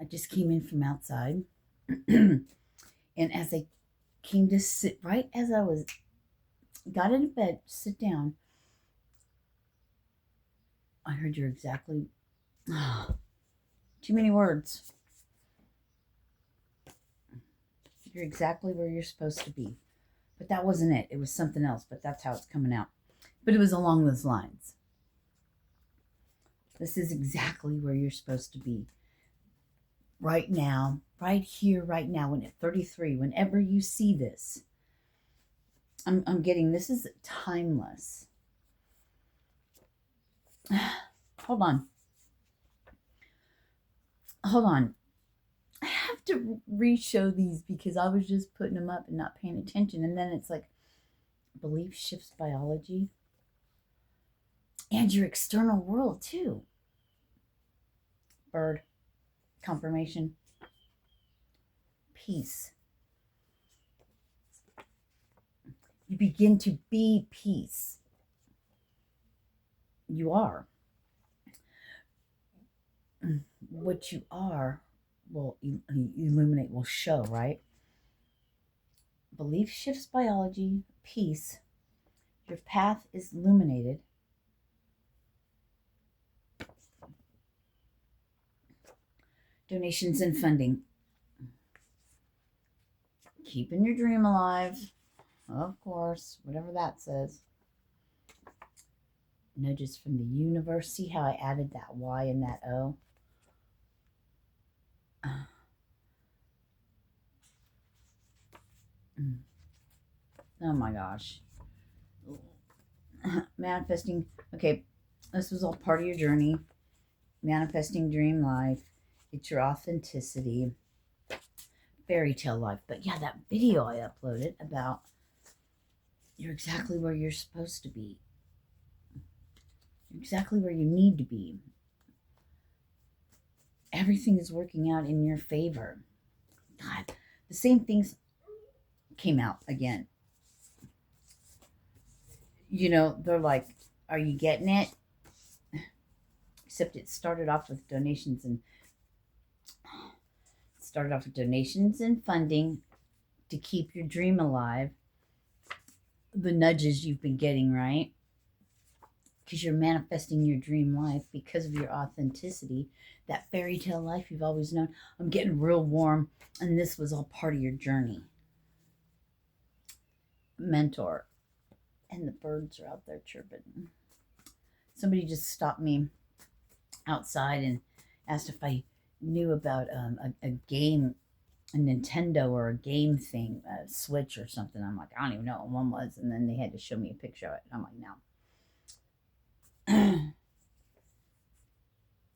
I just came in from outside. And as I came to sit, right as I got into bed, sit down, I heard you're exactly, too many words. You're exactly where you're supposed to be. But that wasn't it. It was something else, but that's how it's coming out. But it was along those lines. This is exactly where you're supposed to be. Right now, right here, right now, when at 33, whenever you see this, I'm getting, this is timeless. Hold on. Hold on. I have to re-show these because I was just putting them up and not paying attention. And then it's like, belief shifts biology and your external world too. Bird, confirmation, peace. You begin to be peace. You are. What you are will illuminate, will show, right? Belief shifts biology, peace. Your path is illuminated. Donations and funding. Keeping your dream alive. Of course, whatever that says. Nudges from the universe. See how I added that Y and that O? Oh my gosh. Manifesting. Okay, this was all part of your journey. Manifesting dream life. It's your authenticity. Fairy tale life. But yeah, that video I uploaded about you're exactly where you're supposed to be. You're exactly where you need to be. Everything is working out in your favor. God, the same things came out again. You know, they're like, are you getting it? Except it started off with donations and funding to keep your dream alive. The nudges you've been getting, right? Because you're manifesting your dream life because of your authenticity, that fairy tale life you've always known. I'm getting real warm, and this was all part of your journey. Mentor. And the birds are out there chirping. Somebody just stopped me outside and asked if I knew about a game, a Nintendo or a game thing, a Switch or something. I'm like, I don't even know what one was. And then they had to show me a picture of it. I'm like, no.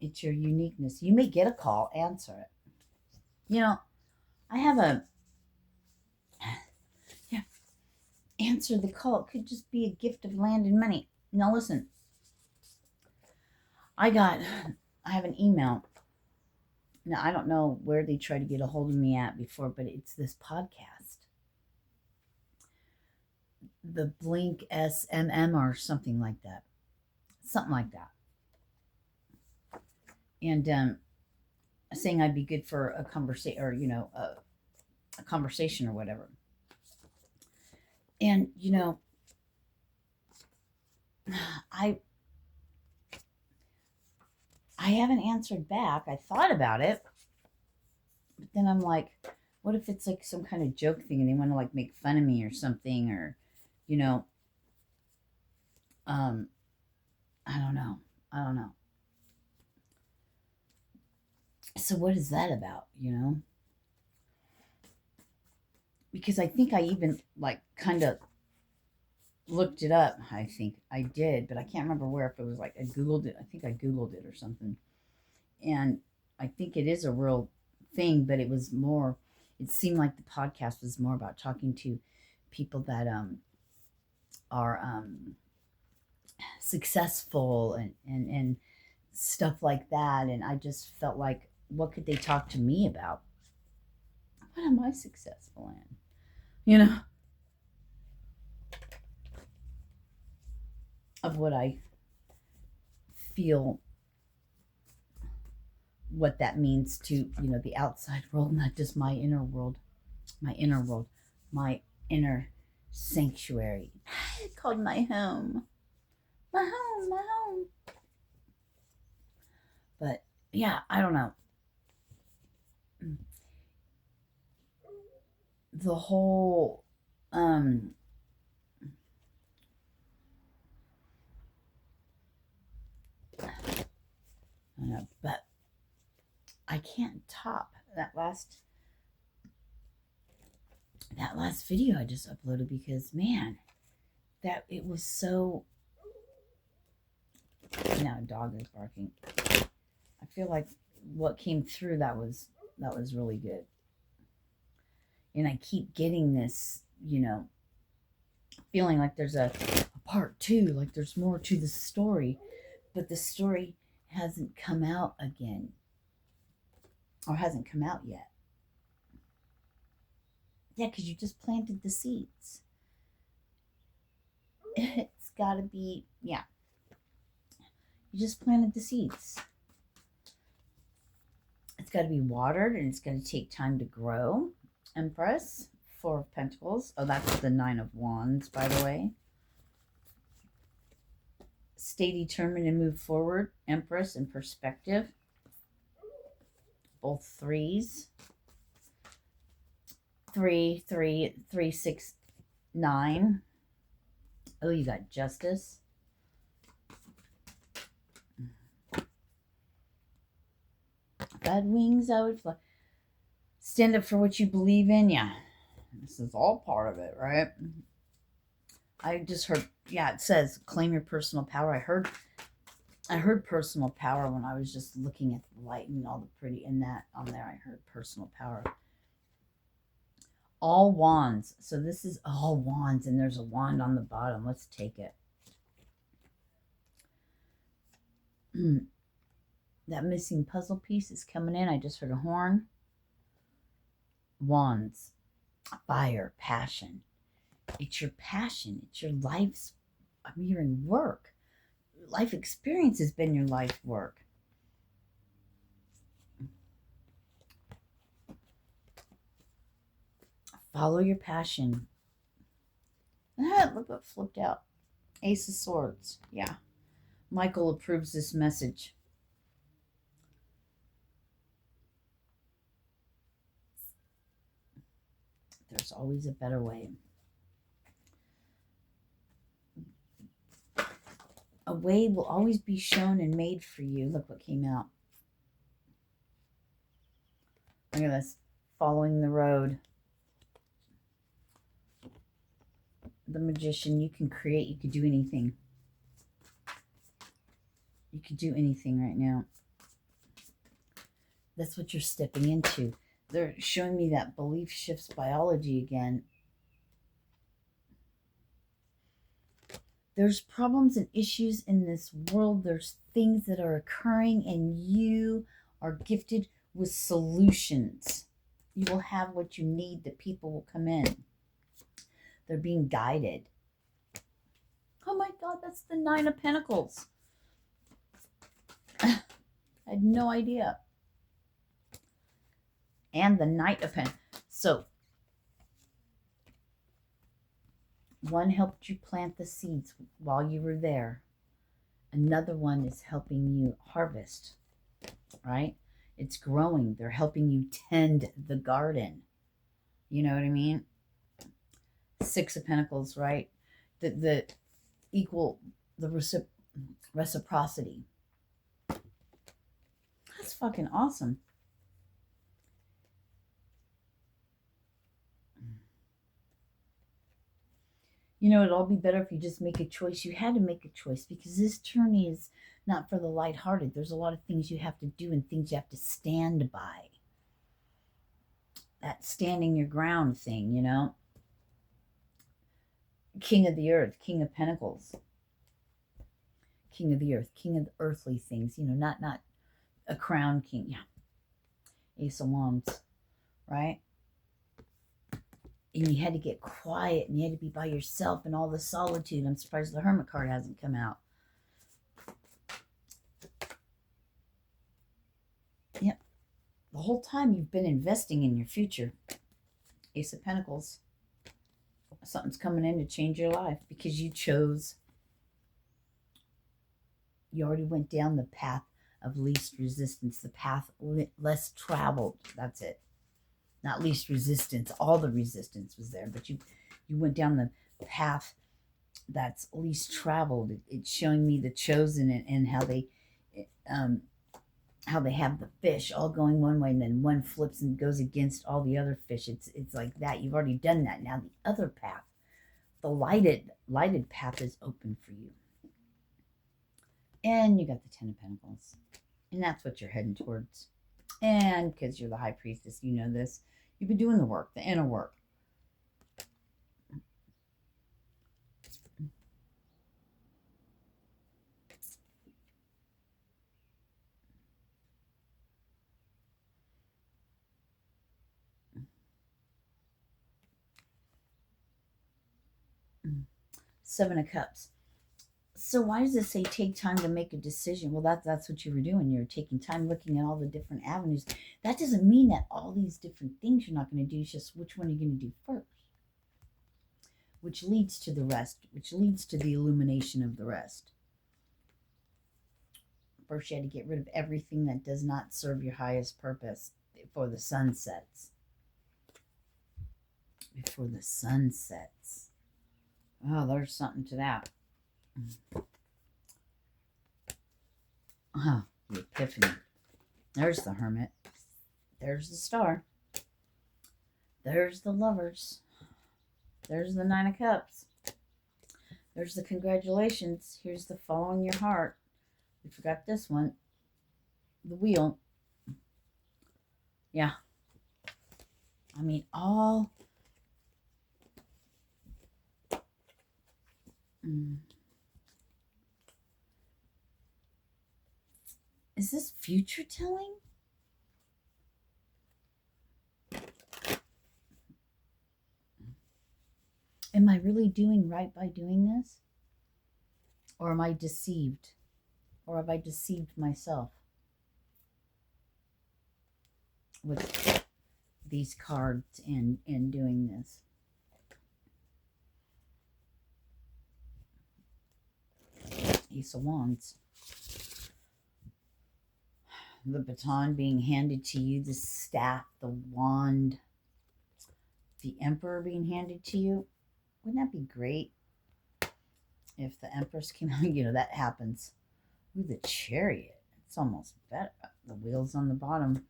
It's your uniqueness. You may get a call, answer it. You know, I have answer the call. It could just be a gift of land and money. Now listen, I have an email. Now, I don't know where they tried to get a hold of me at before, but it's this podcast. The Blink SMM or something like that. Something like that. And saying I'd be good for a conversation or, a conversation or whatever. And, I haven't answered back. I thought about it, but then I'm like, what if it's like some kind of joke thing and they want to like make fun of me or something, or, I don't know. So what is that about, Because I think I even like kind of looked it up. I think I did, but I can't remember where. If it was like I Googled it. I think I Googled it or something. And I think it is a real thing, but it seemed like the podcast was more about talking to people that are successful and stuff like that. And I just felt like, what could they talk to me about? What am I successful in? Of what I feel what that means to, you know, the outside world, not just my inner world, my inner world, my inner sanctuary. It's called my home. My home, my home. But yeah, I don't know. The whole I don't know, but I can't top that last video I just uploaded, because man, that it was so. Now a dog is barking. I feel like what came through, that was really good. And I keep getting this, you know, feeling like there's a part two, like there's more to the story, but the story hasn't come out again, or hasn't come out yet. Yeah, because you just planted the seeds. It's got to be, yeah. You just planted the seeds. It's got to be watered, and it's going to take time to grow. Empress, Four of Pentacles. Oh, that's the Nine of Wands, by the way. Stay determined and move forward. Empress and perspective. Both threes. 3, 3, 3, 6, 9. Oh, you got Justice. If I had wings, I would fly. Stand up for what you believe in. Yeah, this is all part of it, right? I just heard, yeah, it says claim your personal power. I heard personal power when I was just looking at the light and all the pretty in that on there. I heard personal power. All wands. So this is all wands, and there's a wand on the bottom. Let's take it. That missing puzzle piece is coming in. I just heard a horn. Wands. Fire. Passion. It's your passion. It's your life's, I mean, your work. Life experience has been your life work. Follow your passion. Look what flipped out. Ace of Swords. Yeah. Michael approves this message. There's always a better way. A way will always be shown and made for you. Look what came out. Look at this. Following the road. The Magician. You can create. You could do anything. You could do anything right now. That's what you're stepping into. They're showing me that belief shifts biology again. There's problems and issues in this world. There's things that are occurring, and you are gifted with solutions. You will have what you need. The people will come in. They're being guided. Oh my God, that's the Nine of Pentacles. I had no idea. And the Knight of Pentacles. So, one helped you plant the seeds while you were there. Another one is helping you harvest, right? It's growing. They're helping you tend the garden. You know what I mean? Six of Pentacles, right? The equal, the reciprocity. That's fucking awesome. You know, it'd all be better if you just make a choice. You had to make a choice, because this journey is not for the lighthearted. There's a lot of things you have to do and things you have to stand by. That standing your ground thing, you know. King of the Earth, King of Pentacles. King of the Earth, King of the earthly things, you know, not a crown king. Yeah. Ace of Wands, right? And you had to get quiet, and you had to be by yourself and all the solitude. I'm surprised the Hermit card hasn't come out. Yeah, whole time you've been investing in your future. Ace of Pentacles. Something's coming in to change your life because you already went down the path of least resistance, the path less traveled. That's it. Not least resistance. All the resistance was there, but you went down the path that's least traveled. It's showing me the chosen and how they have the fish all going one way and then one flips and goes against all the other fish. It's like that. You've already done that. Now the other path, the lighted path is open for you. And you got the Ten of Pentacles. And that's what you're heading towards. And because you're the High Priestess, you know this. You've been doing the work, the inner work. 7 of Cups. So why does it say take time to make a decision? Well, that's what you were doing. You're taking time looking at all the different avenues. That doesn't mean that all these different things you're not going to do. It's just which one are you going to do first? Which leads to the rest, which leads to the illumination of the rest. First, you had to get rid of everything that does not serve your highest purpose before the sun sets. Before the sun sets. Oh, there's something to that. Oh, the Epiphany. There's the Hermit. There's the Star. There's the Lovers. There's the 9 of Cups. There's the congratulations. Here's the following your heart. We forgot this one. The Wheel. Yeah. I mean, all... Is this future telling? Am I really doing right by doing this? Or am I deceived? Or have I deceived myself with these cards and doing this? Ace of Wands. The baton being handed to you, the staff, the wand, the Emperor being handed to you. Wouldn't that be great if the Empress came out? You know, that happens. Ooh, the Chariot. It's almost better. The wheels on the bottom.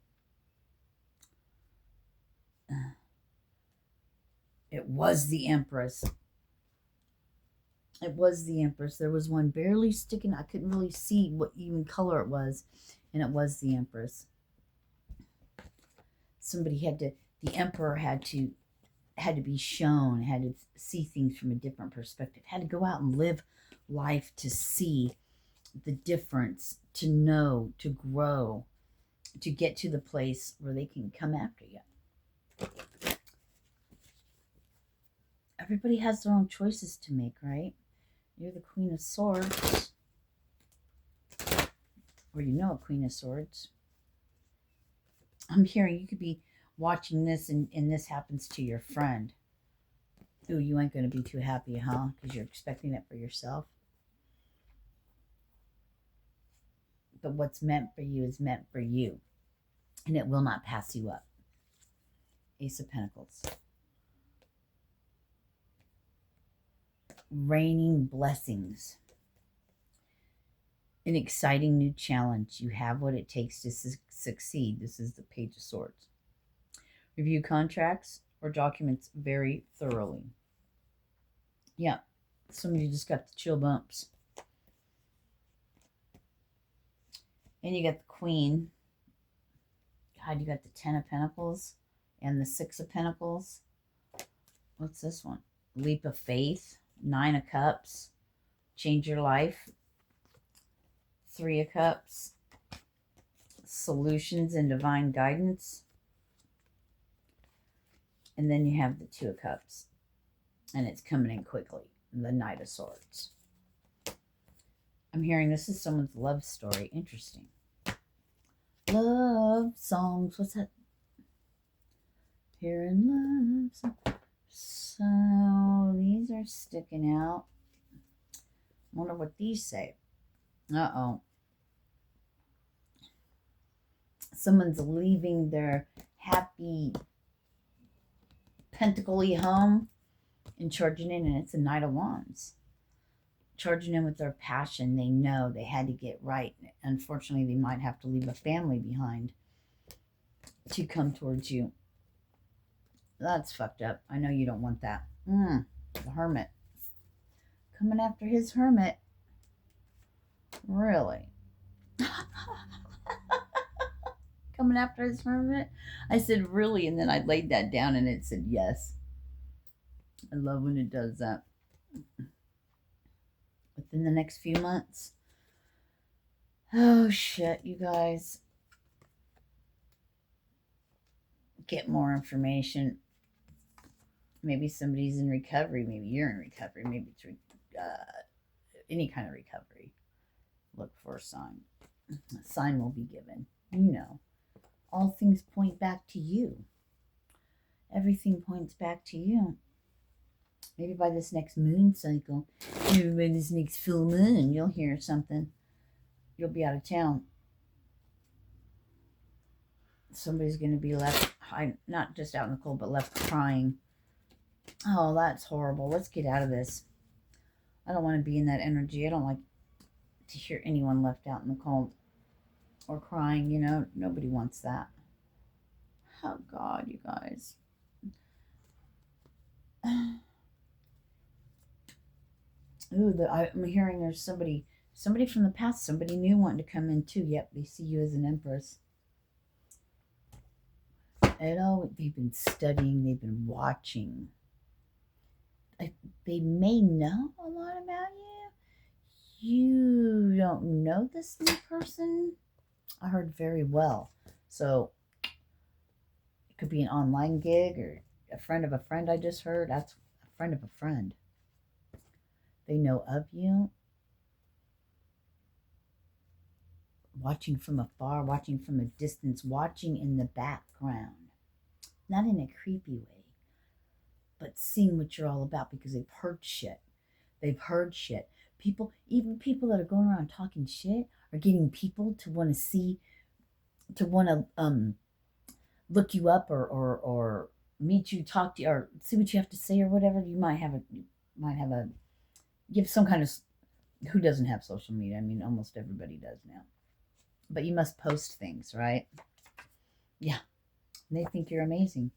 It was the Empress. It was the Empress. There was one barely sticking. I couldn't really see what even color it was. And it was the Empress. Somebody the Emperor had to be shown, had to see things from a different perspective, had to go out and live life to see the difference, to know, to grow, to get to the place where they can come after you. Everybody has their own choices to make, right? You're the Queen of Swords. Or you know a Queen of Swords. I'm hearing you could be watching this and this happens to your friend. Ooh, you ain't going to be too happy, huh? Because you're expecting it for yourself. But what's meant for you is meant for you. And it will not pass you up. Ace of Pentacles. Raining blessings. An exciting new challenge. You have what it takes to succeed. This is the Page of Swords. Review contracts or documents very thoroughly. Yeah, somebody just got the chill bumps. And you got the Queen. God, you got the 10 of Pentacles and the 6 of Pentacles. What's this one? Leap of faith. 9 of Cups. Change your life. 3 of Cups. Solutions and divine guidance. And then you have the 2 of Cups. And it's coming in quickly. The Knight of Swords. I'm hearing this is someone's love story. Interesting. Love songs. What's that? Hearing love songs. So these are sticking out. I wonder what these say. Uh-oh. Someone's leaving their happy pentacle-y home and charging in, and it's a Knight of Wands. Charging in with their passion. They know they had to get right. Unfortunately, they might have to leave a family behind to come towards you. That's fucked up. I know you don't want that. The Hermit. Coming after his hermit. Really? Coming after his hermit? I said, really? And then I laid that down and it said, yes. I love when it does that. Within the next few months. Oh, shit, you guys. Get more information. Maybe somebody's in recovery. Maybe you're in recovery. Maybe it's any kind of recovery. Look for a sign. A sign will be given. You know. All things point back to you. Everything points back to you. Maybe by this next moon cycle, maybe by this next full moon, you'll hear something. You'll be out of town. Somebody's going to be left, not just out in the cold, but left crying. Oh, that's horrible. Let's get out of this. I don't want to be in that energy. I don't like to hear anyone left out in the cold or crying, you know. Nobody wants that. Oh, God, you guys. Ooh, I'm hearing there's somebody from the past, somebody new wanting to come in too. Yep, they see you as an empress. And they've been studying, they've been watching. They may know a lot about you. You don't know this new person. I heard very well. So it could be an online gig or a friend of a friend I just heard. That's a friend of a friend. They know of you. Watching from afar, watching from a distance, watching in the background. Not in a creepy way, but seeing what you're all about because they've heard shit. They've heard shit. Even people that are going around talking shit are getting people to want to see, to want to look you up or meet you, talk to you, or see what you have to say or whatever. You might have some kind of, who doesn't have social media? I mean, almost everybody does now. But you must post things, right? Yeah. And they think you're amazing.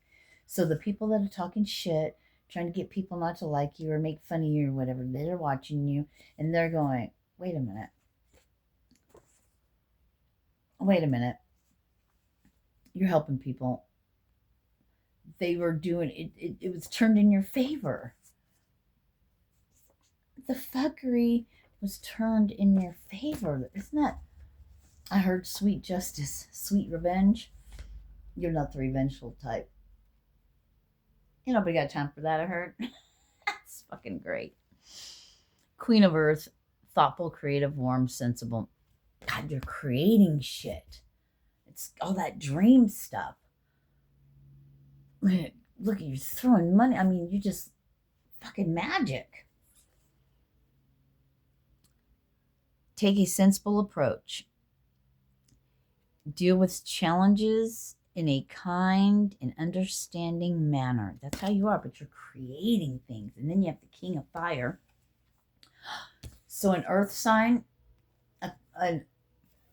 So the people that are talking shit, trying to get people not to like you or make fun of you or whatever, they're watching you and they're going, wait a minute. Wait a minute. You're helping people. They were doing it. It was turned in your favor. The fuckery was turned in your favor. Isn't that? I heard sweet justice, sweet revenge. You're not the revengeful type. Ain't nobody got time for that, I heard. That's fucking great. Queen of Earth, thoughtful, creative, warm, sensible. God, you're creating shit. It's all that dream stuff. Man, look, you're throwing money. I mean, you just fucking magic. Take a sensible approach. Deal with challenges in a kind and understanding manner. That's how you are, but you're creating things. And then you have the King of Fire. So an earth sign, a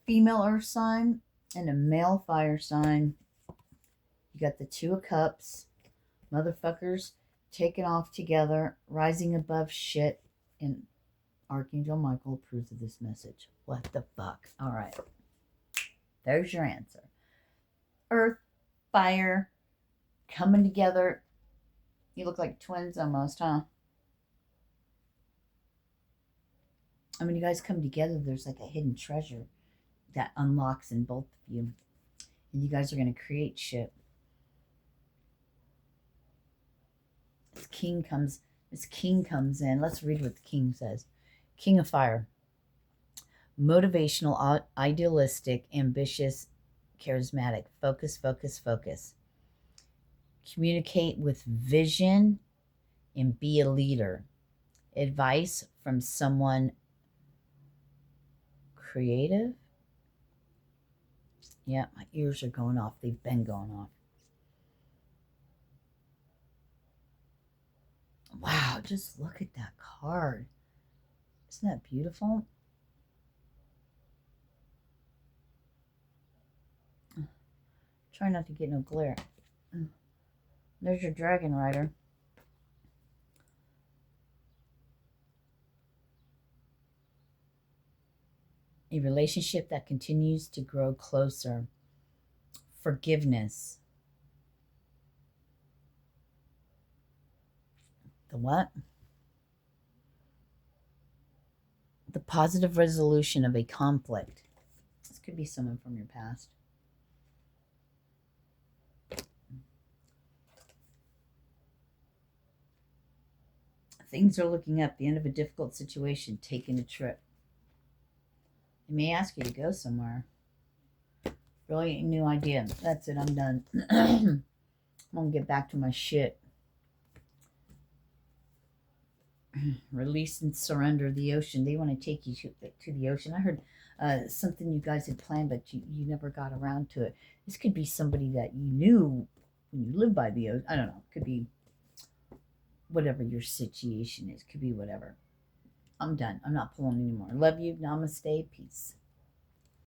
female earth sign, and a male fire sign. You got the Two of Cups. Motherfuckers taking off together, rising above shit. And Archangel Michael approves of this message. What the fuck? All right. There's your answer. Earth, fire, coming together. You look like twins almost, huh? I mean, you guys come together, there's like a hidden treasure that unlocks in both of you. And you guys are going to create shit. This king comes in. Let's read what the king says. King of Fire. Motivational, idealistic, ambitious, charismatic. Focus, focus, focus. Communicate with vision and be a leader. Advice from someone creative. Yeah, my ears are going off. They've been going off. Wow, just look at that card. Isn't that beautiful? Try not to get no glare. There's your dragon rider. A relationship that continues to grow closer. Forgiveness. The what? The positive resolution of a conflict. This could be someone from your past. Things are looking up. The end of a difficult situation. Taking a trip. They may ask you to go somewhere. Brilliant new idea. That's it. I'm done. I'm going to get back to my shit. Release and surrender the ocean. They want to take you to the ocean. I heard something you guys had planned, but you never got around to it. This could be somebody that you knew when you lived by the ocean. I don't know. It could be whatever your situation is. Could be whatever. I'm done. I'm not pulling anymore. Love you. Namaste. Peace.